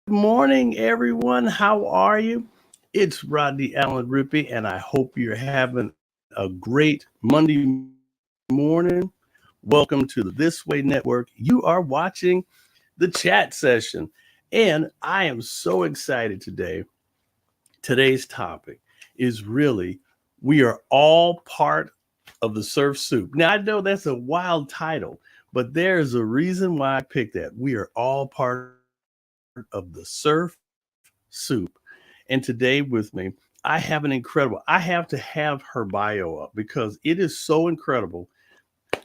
Morning, everyone. How are you? It's Rodney Allen Rippey, and I hope you're having a great Monday morning. Welcome to the This Way Network. You are watching the chat session, and I am so excited today. Today's topic is really we are all part of the surf soup. Now, I know that's a wild title, but there's a reason why I picked that. We are all part of the surf soup. And today with me, I have an incredible, I have to have her bio up because it is so incredible.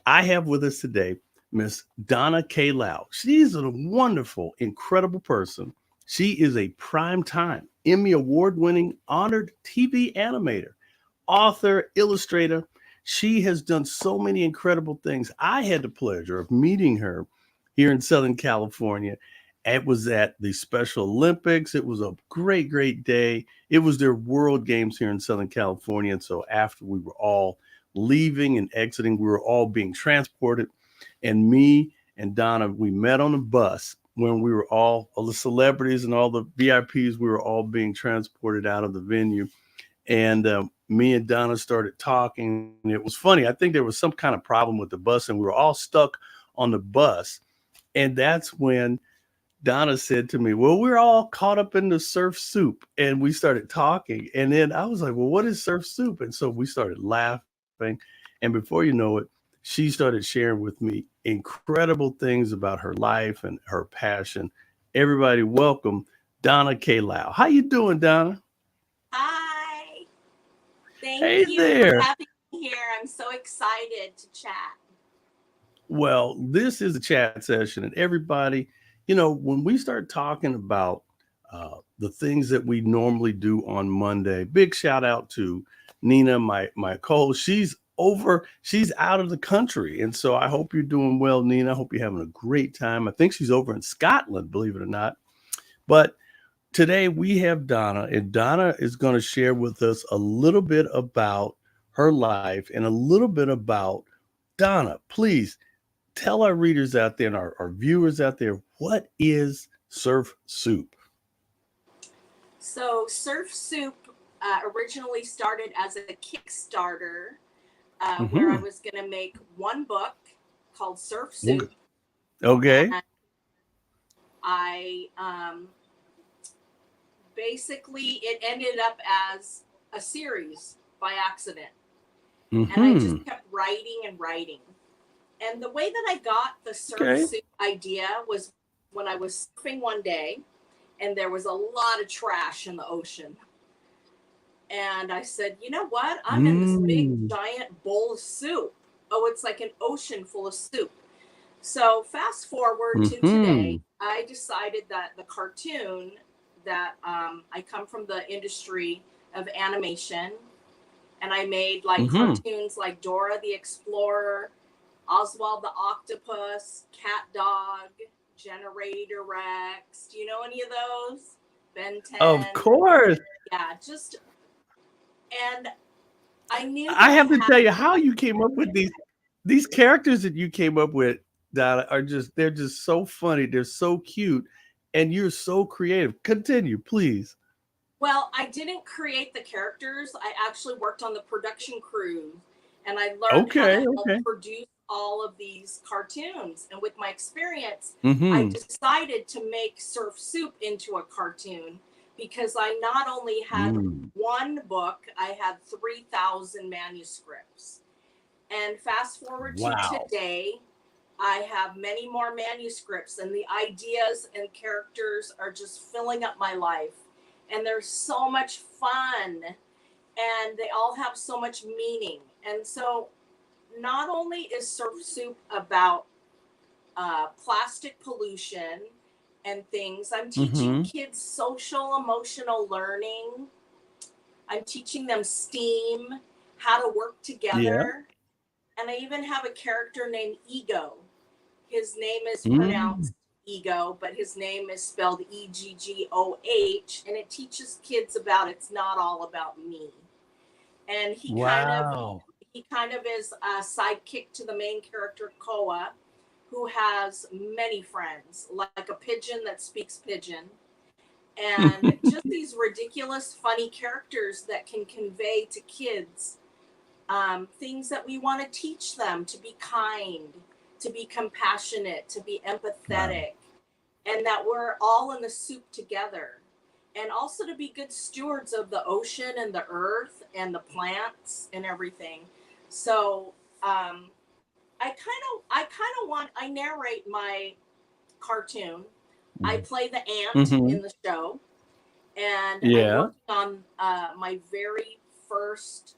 I have with us today Miss Donna K. Lau. She's a wonderful, incredible person. She is a prime-time Emmy Award-winning honored TV animator, author, illustrator. She has done so many incredible things. I had the pleasure of meeting her here in Southern California. It was at the Special Olympics. It was a great, great day. It was their World Games here in Southern California. And so after we were all leaving and exiting, we were all being transported. And me and Donna, we met on a bus when we were all the celebrities and all the VIPs, we were all being transported out of the venue. And me and Donna started talking. It was funny. I think there was some kind of problem with the bus, and we were all stuck on the bus. And that's when Donna said to me, "Well, we're all caught up in the surf soup." And we started talking. And then I was like, "Well, what is surf soup?" And so we started laughing. And before you know it, she started sharing with me incredible things about her life and her passion. Everybody, welcome Donna K. Lau. How you doing, Donna? Hi. Thank Hey you for there. having me here. I'm so excited to chat. Well, this is a chat session, and everybody, when we start talking about the things that we normally do on Monday, big shout out to Nina, my co. She's out of the country, and so I hope you're doing well, Nina. I hope you're having a great time. I think she's over in Scotland, believe it or not. But today we have Donna, and Donna is going to share with us a little bit about her life and a little bit about Donna. Please tell our readers out there and our viewers out there, what is surf soup? So, Surf Soup originally started as a Kickstarter where I Hmm. was going to make one book called Surf Okay. Soup. Okay. And I basically, it ended up as a series by accident. And I just Hmm. kept writing and writing. And the way that I got the Surf Okay. Soup idea was when I was surfing one day and there was a lot of trash in the ocean. And I said, you know what? I'm in this big Mm. giant bowl of soup. Oh, it's like an ocean full of soup. So fast forward to Hmm. today, I decided that the cartoon that I come from the industry of animation, and I made like Hmm. cartoons like Dora the Explorer, Oswald the Octopus, Cat Dog, Generator Rex. Do you know any of those? Ben Of 10. course. Yeah, just, and I knew that I I have to had, tell you how you came up with these characters that you came up with, Donna, are just they're just so funny. They're so cute, and you're so creative. Continue, please. well, I didn't create the characters. I actually worked on the production crew and I learned how to Okay. help Okay. produce all of these cartoons. And with my experience, I Hmm. decided to make Surf Soup into a cartoon because I not only had Mm. one book, I had 3,000 manuscripts. And fast forward to Wow. today, I have many more manuscripts, and the ideas and characters are just filling up my life. And they're so much fun, and they all have so much meaning. And so, not only is Surf Soup about plastic pollution and things, I'm teaching Hmm. kids social emotional learning. I'm teaching them STEAM, how to work Yeah. together. And I even have a character named Ego. His name is Mm. pronounced Ego, but his name is spelled Eggoh, and it teaches kids about it's not all about me. And Wow. he kind of is a sidekick to the main character Koa, who has many friends, like a pigeon that speaks pigeon. and just these ridiculous, funny characters that can convey to kids things that we want to teach them: to be kind, to be compassionate, to be Wow. empathetic, and that we're all in the soup together. And also to be good stewards of the ocean and the earth and the plants and everything. So I narrate my cartoon. I play the ant Mm-hmm. in the show, and I'm Yeah. working on my very first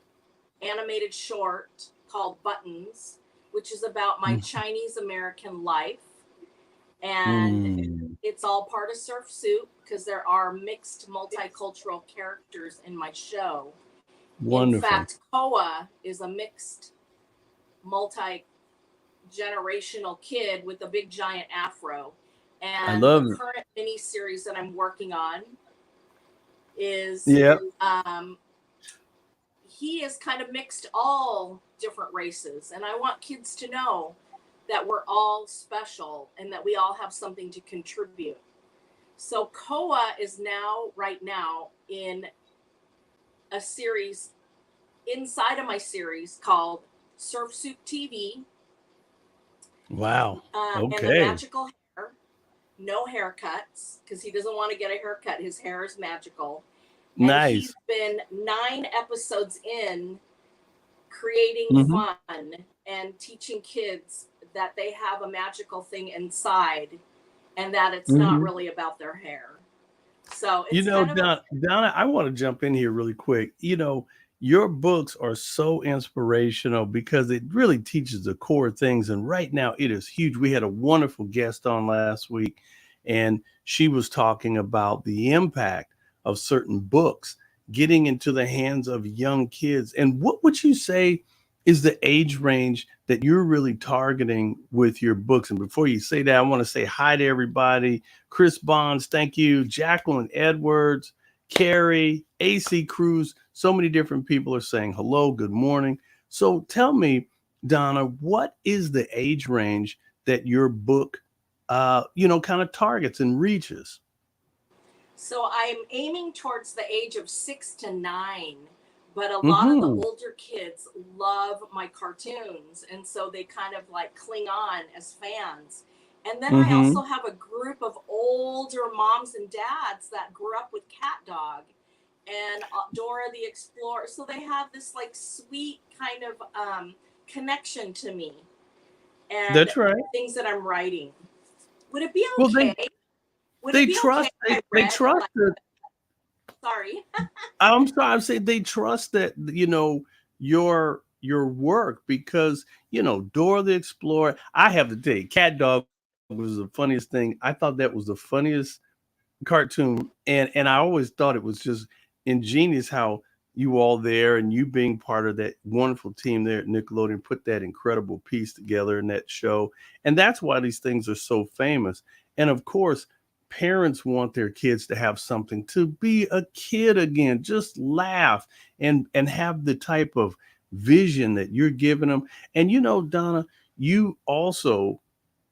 animated short called Buttons, which is about my Chinese American life. And Mm. it's all part of Surf Soup because there are mixed multicultural characters in my show. In Wonderful. fact, Koa is a mixed multi generational kid with a big giant afro. I And the love it. current mini series that I'm working on is Yeah. he is kind of mixed all different races. And I want kids to know that we're all special and that we all have something to contribute. So Koa is right now, in a series inside of my series called Surf Soup TV, Wow. and the Okay. magical hair, no haircuts, because he doesn't want to get a haircut. His hair is magical. And he's Nice. been 9 episodes in, creating Hmm. fun and teaching kids that they have a magical thing inside and that it's not Hmm. really about their hair. So it's kind of a Donna, I want to jump in here really quick. Your books are so inspirational because it really teaches the core things. And right now, it is huge. We had a wonderful guest on last week, and she was talking about the impact of certain books getting into the hands of young kids. And what would you say is the age range that you're really targeting with your books? And before you say that, I want to say hi to everybody. Chris Bonds, thank you. Jacqueline Edwards, Carrie, AC Cruz. So many different people are saying hello, good morning. So tell me, Donna, what is the age range that your book, kind of targets and reaches? So I'm aiming towards the age of 6 to 9, but a lot of the Hmm. older kids love my cartoons, and so they kind of like cling on as fans. And then I Hmm. also have a group of older moms and dads that grew up with Cat Dog and Dora the Explorer, so they have this like sweet kind of connection to me and That's right. things that I'm writing. Would it be Well, okay? Would it they be okay trust if I they read trust like, that. sorry? I'm sorry, I'm saying they trust that your work because Dora the Explorer. I have to tell you, Cat Dog was the funniest thing. I thought that was the funniest cartoon, and I always thought it was just ingenious how you all there and you being part of that wonderful team there at Nickelodeon put that incredible piece together in that show, and that's why these things are so famous. And of course, parents want their kids to have something to be a kid again, just laugh and have the type of vision that you're giving them. And Donna, you also,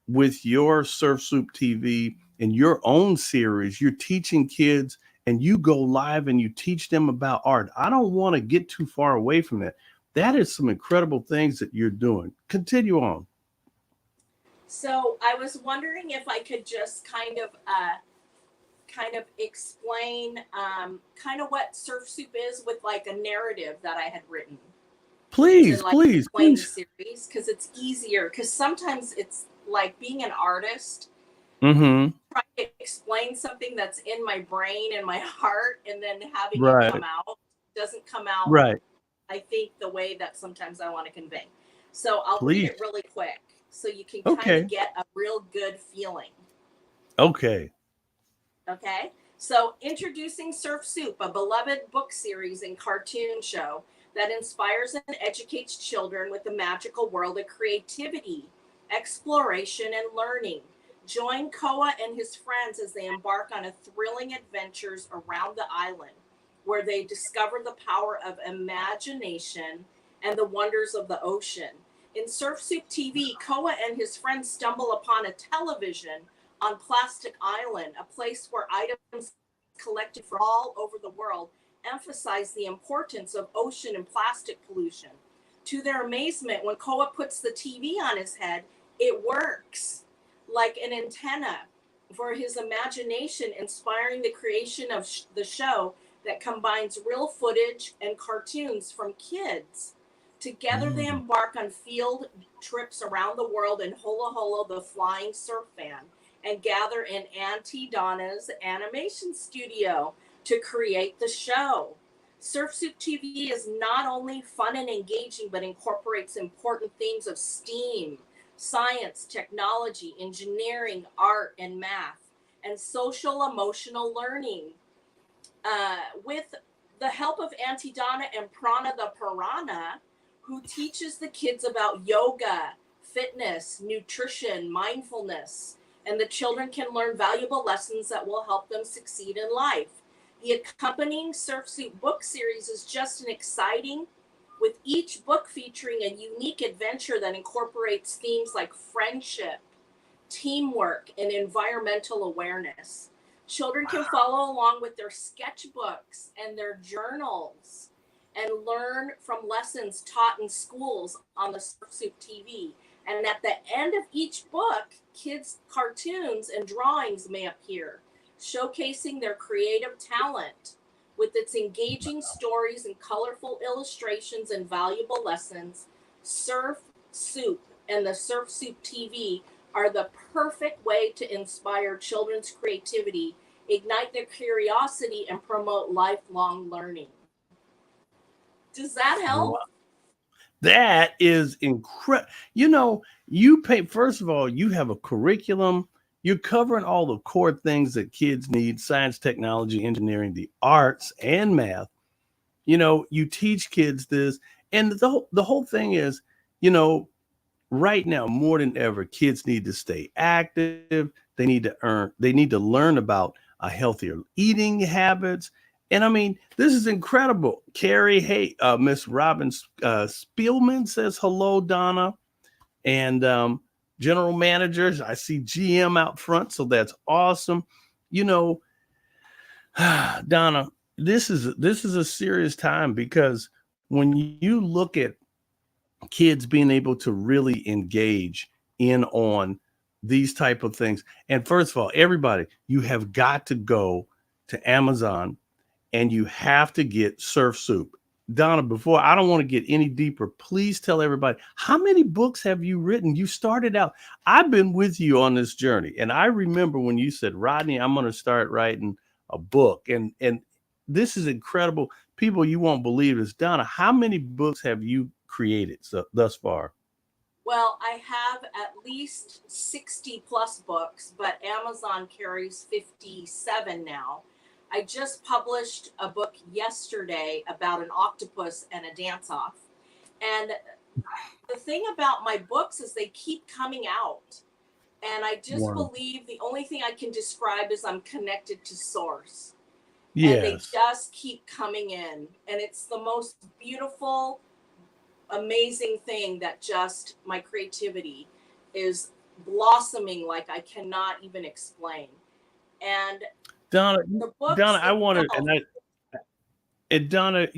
with your Surf Soup TV and your own series, you're teaching kids and you go live and you teach them about art. I don't want to get too far away from that. That is some incredible things that you're doing. Continue on. So I was wondering if I could just kind of explain kind of what Surf Soup is with like a narrative that I had written to Please, like please, explain the please. series, because it's easier, because sometimes it's like being an artist, Mm-hmm. trying to explain something that's in my brain and my heart and then having it come Right, out doesn't come out, right. I think, the way that sometimes I want to convey. So I'll read Please. it really quick so you can kind of Okay. get a real good feeling. Okay. Okay. So, introducing Surf Soup, a beloved book series and cartoon show that inspires and educates children with the magical world of creativity, exploration, and learning. Join Koa and his friends as they embark on a thrilling adventures around the island, where they discover the power of imagination and the wonders of the ocean. In Surf Soup TV, Koa and his friends stumble upon a television on Plastic Island, a place where items collected from all over the world emphasize the importance of ocean and plastic pollution. To their amazement, when Koa puts the TV on his head, it works like an antenna for his imagination, inspiring the creation of the show that combines real footage and cartoons from kids. Together, they embark on field trips around the world in Hula Hula, the flying surf fan, and gather in Auntie Donna's animation studio to create the show. Surf Soup TV is not only fun and engaging, but incorporates important themes of STEAM, science, technology, engineering, art, and math, and social emotional learning. With the help of Auntie Donna and Prana the Piranha, who teaches the kids about yoga, fitness, nutrition, mindfulness, and the children can learn valuable lessons that will help them succeed in life. The accompanying Surf Soup book series is just an exciting, with each book featuring a unique adventure that incorporates themes like friendship, teamwork, and environmental awareness. Children can follow along with their sketchbooks and their journals and learn from lessons taught in schools on the Surf Soup TV. And at the end of each book, kids' cartoons and drawings may appear, showcasing their creative talent. With its engaging stories and colorful illustrations and valuable lessons, Surf Soup and the Surf Soup TV are the perfect way to inspire children's creativity, ignite their curiosity, and promote lifelong learning. Does that help? That is incredible. You pay, first of all, you have a curriculum. You're covering all the core things that kids need: science, technology, engineering, the arts, and math. You teach kids this. And the whole thing is, right now, more than ever, kids need to stay active. They need to learn about healthier eating habits. And I mean, this is incredible. Carrie, hey, Miss Robin Spielman says hello, Donna. And general managers, I see GM out front, so that's awesome. Donna, this is a serious time, because when you look at kids being able to really engage in on these type of things, and first of all, everybody, you have got to go to Amazon and you have to get Surf Soup. Donna, before, I don't want to get any deeper, please tell everybody, how many books have you written? You started out, I've been with you on this journey. And I remember when you said, Rodney, I'm going to start writing a book. And this is incredible. People, you won't believe this. Donna, how many books have you created thus far? Well, I have at least 60 plus books, but Amazon carries 57 now. I just published a book yesterday about an octopus and a dance-off. And the thing about my books is they keep coming out. And I just believe the only thing I can describe is I'm connected to source. Yes. And they just keep coming in. And it's the most beautiful, amazing thing that just my creativity is blossoming like I cannot even explain. And Donna, I wanted, and Donna,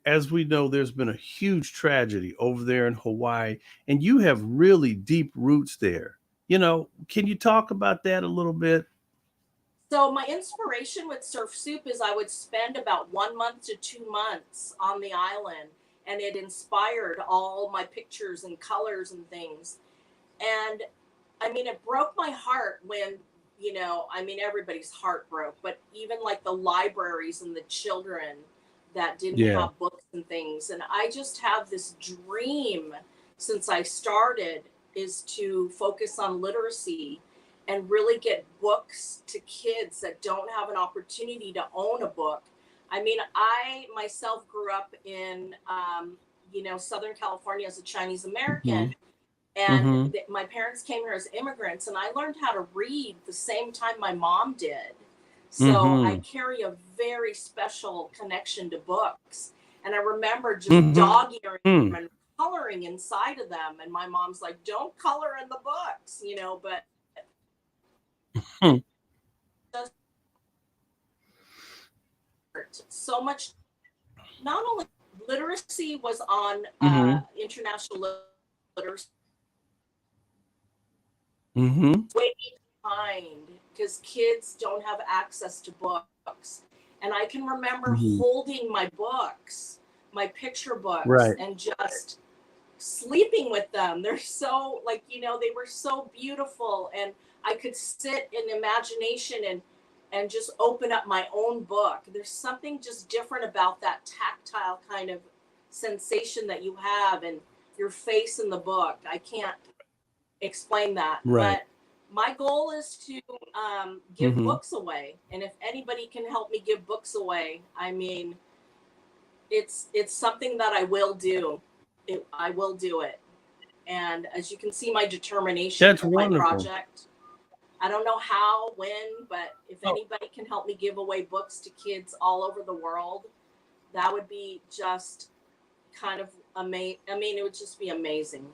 as we know, there's been a huge tragedy over there in Hawaii, and you have really deep roots there. Can you talk about that a little bit? So my inspiration with Surf Soup is I would spend about 1 month to 2 months on the island, and it inspired all my pictures and colors and things. And I mean, it broke my heart when, everybody's heart broke, but even like the libraries and the children that didn't have books and things. And I just have this dream since I started is to focus on literacy and really get books to kids that don't have an opportunity to own a book. I mean, I myself grew up in, Southern California as a Chinese American. Mm-hmm. And my parents came here as immigrants, and I learned how to read the same time my mom did. So I carry a very special connection to books. And I remember just dog-earing them and coloring inside of them. And my mom's like, don't color in the books, but just so much, not only literacy was on international literacy way behind because kids don't have access to books. And I can remember holding my books, my picture books, Right. and just sleeping with them. They're so, like, you know, they were so beautiful, and I could sit in imagination and just open up my own book. There's something just different about that tactile kind of sensation that you have and your face in the book. I can't explain that. Right. But my goal is to give books away. And if anybody can help me give books away, I mean, it's something that I will do. I will do it. And as you can see, my determination That's for my wonderful. project. I don't know how, when, but if Oh. anybody can help me give away books to kids all over the world, that would be just kind of amazing. I mean, it would just be amazing.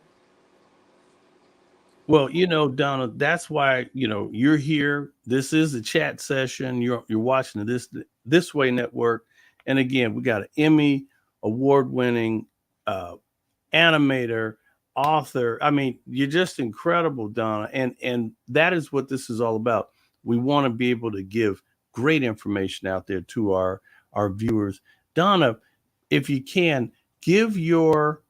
Well, you know, Donna, that's why, you know, you're here. This is a chat session. You're watching this way network. And again, we got an Emmy award-winning animator, author. I mean, you're just incredible, Donna. And that is what this is all about. We want to be able to give great information out there to our viewers. Donna, if you can, give your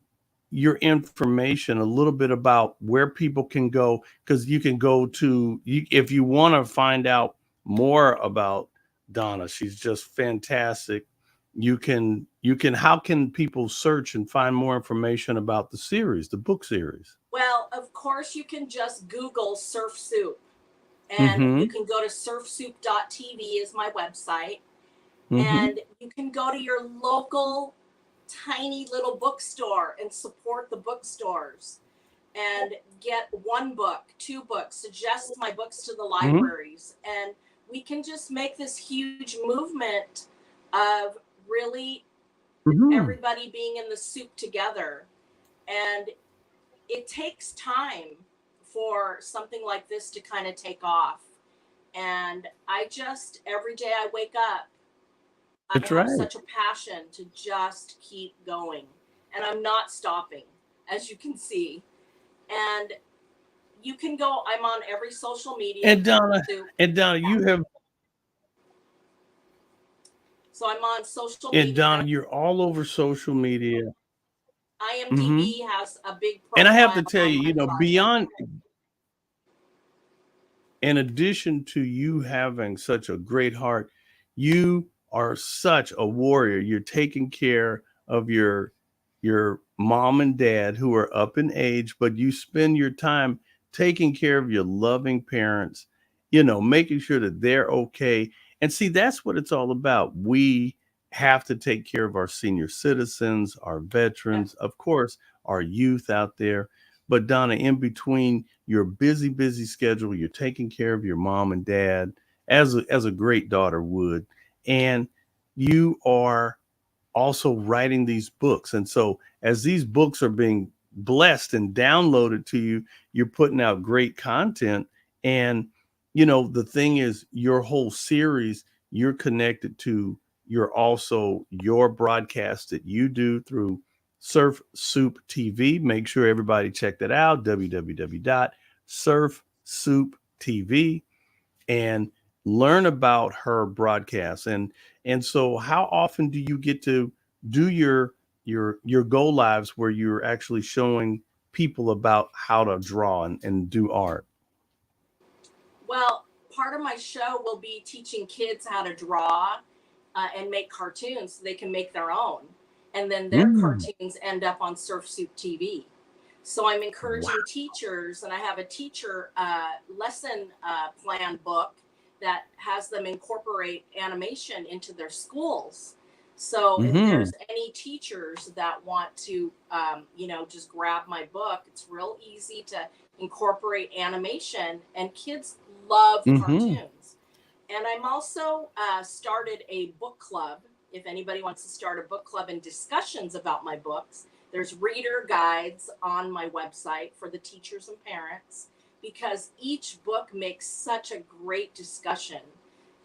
information a little bit about where people can go, because you can go to if you want to find out more about Donna. She's just fantastic. How can people search and find more information about the book series? Well, of course, you can just Google Surf Soup, and you can go to surfsoup.tv is my website, and you can go to your local tiny little bookstore and support the bookstores and get one book, two books, suggest my books to the libraries. And we can just make this huge movement of really everybody being in the soup together. And it takes time for something like this to kind of take off. And I just, every day I wake up, I have such a passion to just keep going. And I'm not stopping, as you can see. And you can go, I'm on every social media. And Donna, you have. So I'm on social media. And Donna, you're all over social media. IMDb has a big profile. And I have to tell you, you know, project. beyond, in addition to you having such a great heart, you are such a warrior. You're taking care of your mom and dad who are up in age, but you spend your time taking care of your loving parents, you know, making sure that they're okay. And see, that's what it's all about. We have to take care of our senior citizens, our veterans, of course, our youth out there. But Donna, in between your busy schedule, you're taking care of your mom and dad as a great daughter would, and you are also writing these books. And so as these books are being blessed and downloaded to you, you're putting out great content. And you know, the thing is, your whole series, you're connected to your broadcast that you do through Surf Soup TV. Make sure everybody check that out, www.surfsouptv, and learn about her broadcasts. And so how often do you get to do your go lives where you're actually showing people about how to draw and do art? Well, part of my show will be teaching kids how to draw and make cartoons so they can make their own. And then their cartoons end up on Surf Soup TV. So I'm encouraging teachers, and I have a teacher lesson plan book that has them incorporate animation into their schools. So if there's any teachers that want to, just grab my book, it's real easy to incorporate animation, and kids love cartoons. And I'm also started a book club. If anybody wants to start a book club and discussions about my books, there's reader guides on my website for the teachers and parents, because each book makes such a great discussion.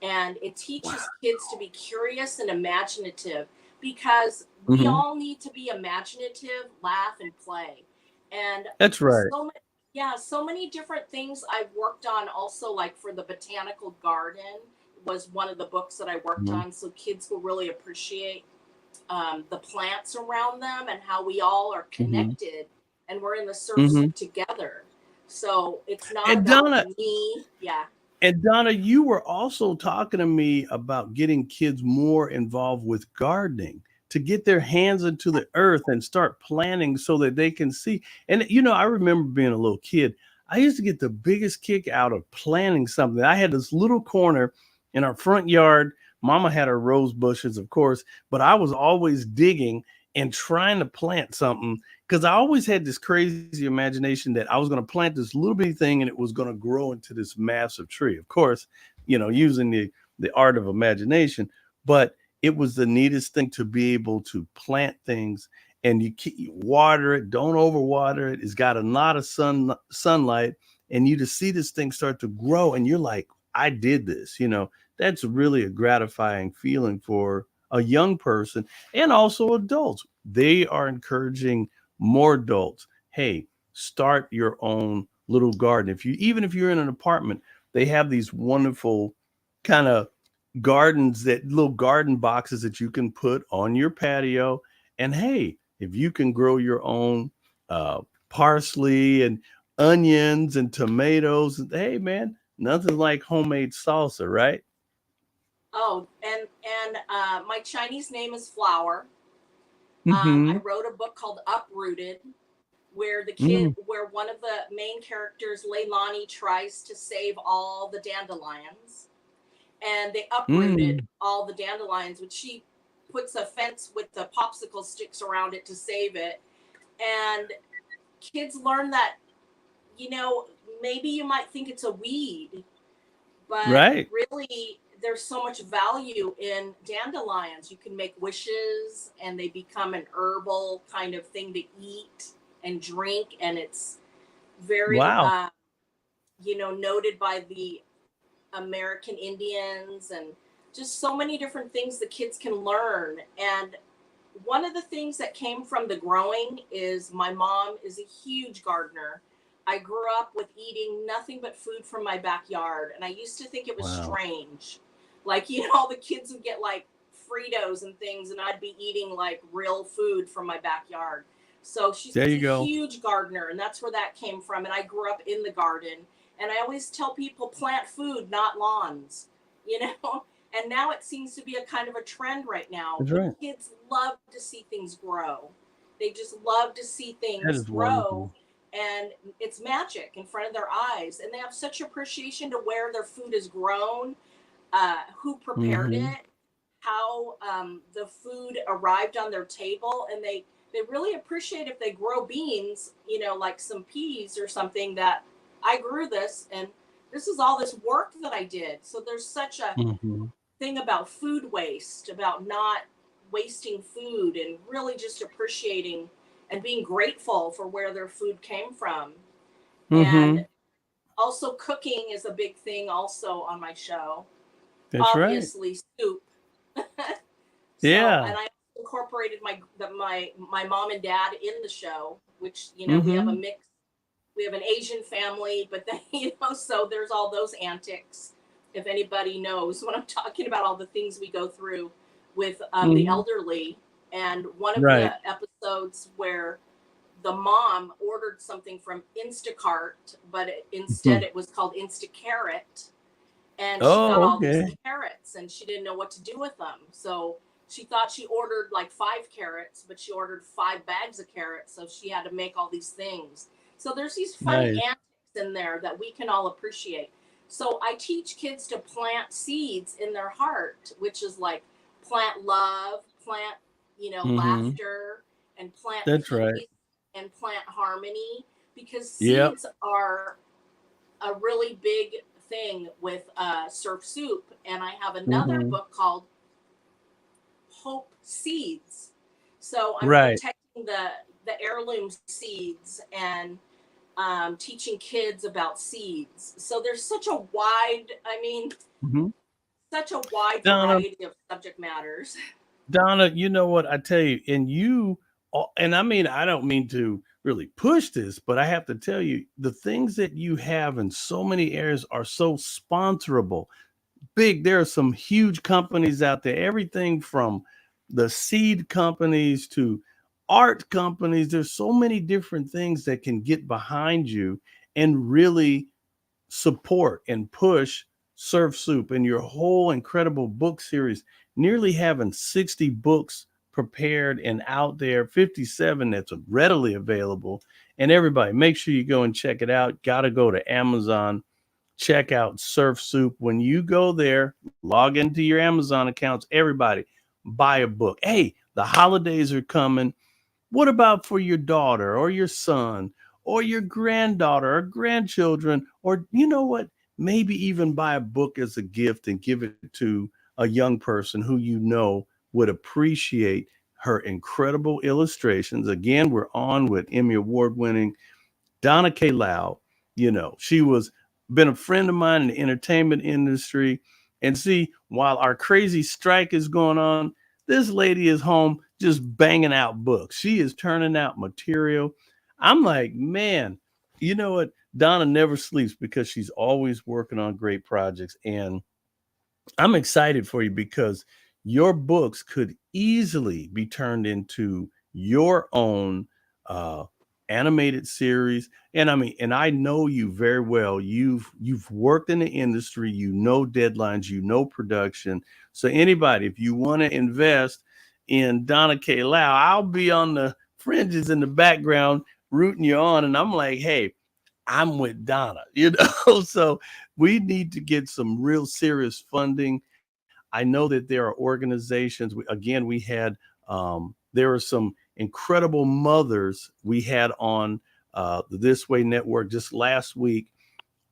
and it Wow. teaches kids to be curious and imaginative, because we Hmm. all need to be imaginative, laugh, and play. And That's right. so many, yeah, so many different things I've worked on. Also, like for the botanical garden was one of the books that I worked Hmm. on, so kids will really appreciate the plants around them and how we all are Hmm. connected and we're in the surf Hmm. soup together. So it's not And about Donna, me. Yeah. you were also talking to me about getting kids more involved with gardening to get their hands into the earth and start planting so that they can see. And I remember being a little kid. I used to get the biggest kick out of planting something. I had this little corner in our front yard. Mama had her rose bushes, of course, but I was always digging and trying to plant something because I always had this crazy imagination that I was going to plant this little bitty thing and it was going to grow into this massive tree. Of course, using the art of imagination, but it was the neatest thing to be able to plant things and you water it, don't overwater it. It's got a lot of sunlight, and you just see this thing start to grow, and you're like, I did this. That's really a gratifying feeling for a young person and also adults. They are encouraging more adults. Hey, start your own little garden. Even if you're in an apartment, they have these wonderful kind of gardens, that little garden boxes that you can put on your patio. And hey, if you can grow your own uh, parsley and onions and tomatoes, hey man, nothing like homemade salsa, right? Oh, and my Chinese name is Flower. I Mm-hmm. wrote a book called Uprooted, where Mm, where one of the main characters, Leilani, tries to save all the dandelions, and they uprooted mm. all the dandelions, which she puts a fence with the popsicle sticks around it to save it. And kids learn that, you know, maybe you might think it's a weed, but Right. really there's so much value in dandelions. You can make wishes and they become an herbal kind of thing to eat and drink, and it's very Wow. noted by the American Indians, and just so many different things the kids can learn. And one of the things that came from the growing is my mom is a huge gardener. I grew up with eating nothing but food from my backyard, and I used to think it was Wow. strange. Like, all the kids would get like Fritos and things, and I'd be eating like real food from my backyard. So she's There a you go. huge gardener, and that's where that came from. And I grew up in the garden, and I always tell people plant food, not lawns, you know? And now it seems to be a kind of a trend right now, That's but right. kids love to see things grow. They just love to see That things is grow, wonderful. and it's magic in front of their eyes, and they have such appreciation to where their food is grown, who prepared Hmm. it, how the food arrived on their table, and they really appreciate if they grow beans, like some peas or something, that I grew this, and this is all this work that I did. So there's such a Hmm. thing about food waste, about not wasting food, and really just appreciating and being grateful for where their food came from. And Hmm. also cooking is a big thing also on my show. That's right. Obviously soup. So, Yeah. and I incorporated my mom and dad in the show, which, we have a Hmm. mix. We have an Asian family, but then, so there's all those antics. If anybody knows what I'm talking about, all the things we go through with the Hmm. elderly. And one of Right. the episodes where the mom ordered something from Instacart, but instead Mhm. it was called Instacarrot, and she got Oh, all these okay. carrots and she didn't know what to do with them. So she thought she ordered like 5 carrots, but she ordered 5 bags of carrots. So she had to make all these things. So there's these funny Nice. antics in there that we can all appreciate. So I teach kids to plant seeds in their heart, which is like plant love, plant, Hmm. laughter, and plant That's right. peace, and plant harmony, because Yep. seeds are a really big thing with surf soup. And I have another Hmm. book called Hope Seeds. So I'm Right. protecting the heirloom seeds, and teaching kids about seeds. So there's such a wide, I mean, Hmm. such a wide Donna, variety of subject matters. Donna, you know what I tell you, and I mean, I don't mean to really push this, but I have to tell you, the things that you have in so many areas are so sponsorable. Big, there are some huge companies out there, everything from the seed companies to art companies. There's so many different things that can get behind you and really support and push Surf Soup and your whole incredible book series, nearly having 60 books prepared and out there, 57 that's readily available. And everybody, make sure you go and check it out. Got to go to Amazon, check out Surf Soup. When you go there, log into your Amazon accounts, everybody, buy a book. Hey, the holidays are coming. What about for your daughter or your son or your granddaughter or grandchildren? Or you know what? Maybe even buy a book as a gift and give it to a young person who you know would appreciate her incredible illustrations. Again, we're on with Emmy Award winning Donna K. Lau. You know, she was been a friend of mine in the entertainment industry. And see, while our crazy strike is going on, this lady is home just banging out books. She is turning out material. I'm like, man, you know what? Donna never sleeps because she's always working on great projects. And I'm excited for you because your books could easily be turned into your own uh, animated series. And I mean, and I know you very well. You've worked in the industry. You know deadlines. You know production. So anybody, if you want to invest in Donna K. Lau, I'll be on the fringes in the background rooting you on. And I'm like, hey, I'm with Donna, you know. So we need to get some real serious funding. I know that there are organizations. We had there are some incredible mothers we had on the This Way Network just last week.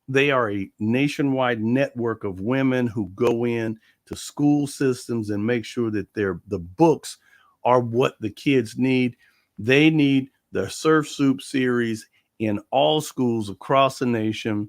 They are a nationwide network of women who go in to school systems and make sure that the books are what the kids need. They need the Surf Soup series in all schools across the nation.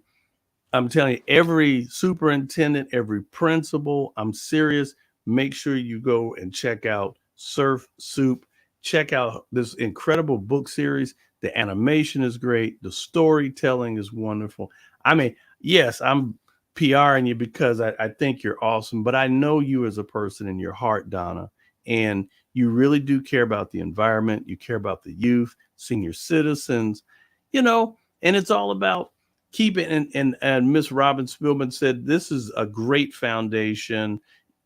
I'm telling you, every superintendent, every principal, I'm serious. Make sure you go and check out Surf Soup. Check out this incredible book series. The animation is great. The storytelling is wonderful. I mean, yes, I'm PRing you because I think you're awesome, but I know you as a person in your heart, Donna, and you really do care about the environment. You care about the youth, senior citizens, you know, and it's all about keep it. And Miss Robin Spillman said this is a great foundation.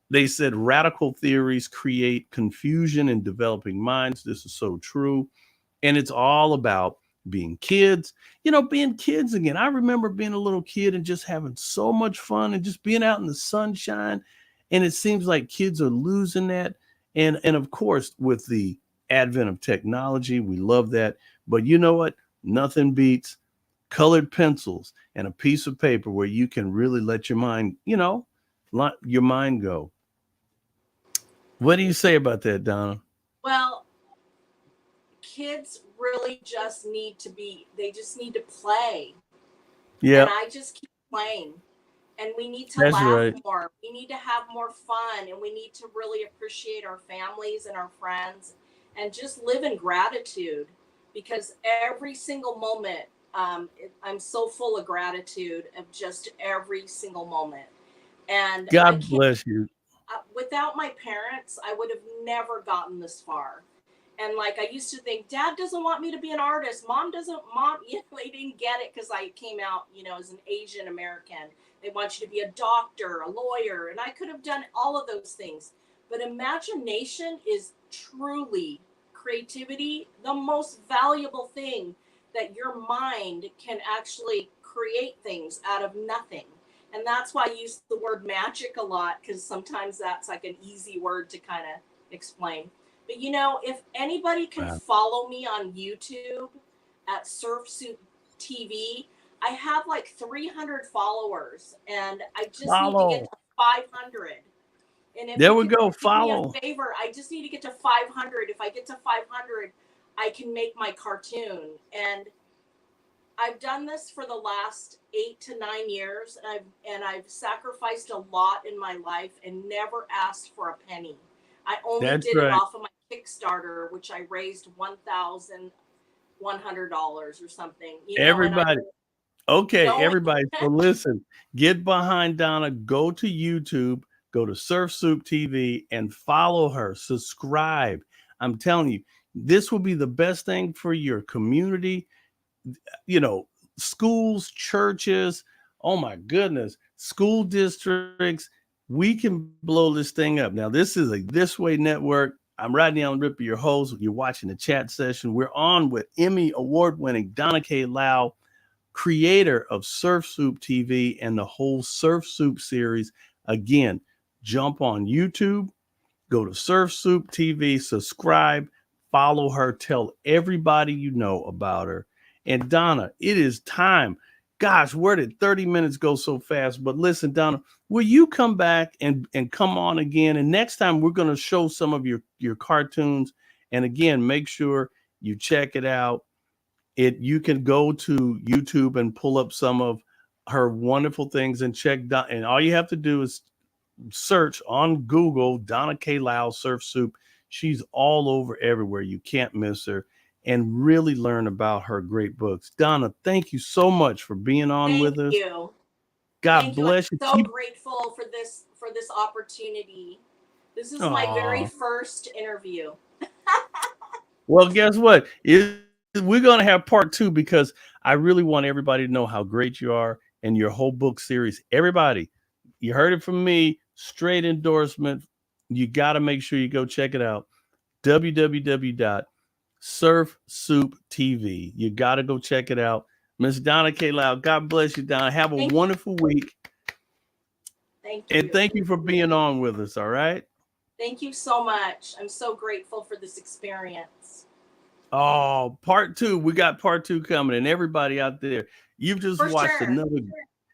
They said radical theories create confusion in developing minds. This is so true. And it's all about being kids, you know, being kids again. I remember being a little kid and just having so much fun and just being out in the sunshine. And it seems like kids are losing that. And of course, with the advent of technology, we love that. But you know what? Nothing beats colored pencils and a piece of paper where you can really let your mind, you know, let your mind go. What do you say about that, Donna? Well, kids really just need to be, they just need to play. And Yeah, I just keep playing. And we need to that's laugh right. more. We need to have more fun. And we need to really appreciate our families and our friends and just live in gratitude because every single moment, I'm so full of gratitude of just every single moment. And I God can't, bless you. without my parents, I would have never gotten this far. And like I used to think, Dad doesn't want me to be an artist. Mom doesn't. Mom, you know, they didn't get it because I came out, you know, as an Asian American. They want you to be a doctor, a lawyer, and I could have done all of those things. But imagination is truly creativity, the most valuable thing that your mind can actually create things out of nothing. And that's why I use the word magic a lot because sometimes that's like an easy word to kind of explain. But you know, if anybody can Wow. follow me on YouTube at Surf Suit TV, I have like 300 followers and I just need to get Follow. to 500. And if There you we could go. do me a Follow. favor, I just need to get to 500. If I get to 500, I can make my cartoon. And I've done this for the last 8 to 9 years, and I've sacrificed a lot in my life and never asked for a penny. I only That's did it right. off of my Kickstarter, which I raised $1,100 or something, and I, Everybody. Okay, knowing, everybody. So listen, get behind Donna, go to YouTube, go to Surf Soup TV and follow her. Subscribe. I'm telling you, this will be the best thing for your community, you know, schools, churches, oh my goodness, school districts. We can blow this thing up. Now, this is a This Way Network. I'm Rodney Allen Ripper, your host. You're watching the chat session. We're on with Emmy award-winning Donna K. Lau, creator of Surf Soup TV and the whole Surf Soup series. Again, jump on YouTube, go to Surf Soup TV, subscribe, follow her, tell everybody you know about her. And Donna, it is time. Gosh, where did 30 minutes go so fast? But listen, Donna, will you come back and come on again? And next time we're going to show some of your cartoons. And again, make sure you check it out. You can go to YouTube and pull up some of her wonderful things and check, and all you have to do is search on Google Donna K. Lau Surf Soup. She's all over everywhere. You can't miss her, and really learn about her great books. Donna, thank you so much for being on thank with us. you. God Thank you. I'm bless you. so grateful for this opportunity. This is my very Aw. first interview. Well, guess what? We're going to have part 2 because I really want everybody to know how great you are and your whole book series. Everybody, you heard it from me, straight endorsement. You got to make sure you go check it out. www.surfsouptv. You got to go check it out. Miss Donna K. Lau, God bless you, Donna. Have a wonderful week. Thank you. And thank you for being on with us, all right? Thank you so much. I'm so grateful for this experience. Oh, part 2. We got part 2 coming. And everybody out there, you've just For watched sure. another.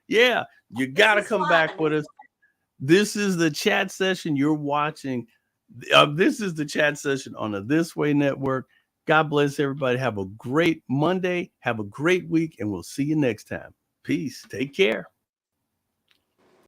Yeah, you got to come back with us. This is the chat session you're watching. This is the chat session on the This Way Network. God bless everybody. Have a great Monday. Have a great week. And we'll see you next time. Peace. Take care.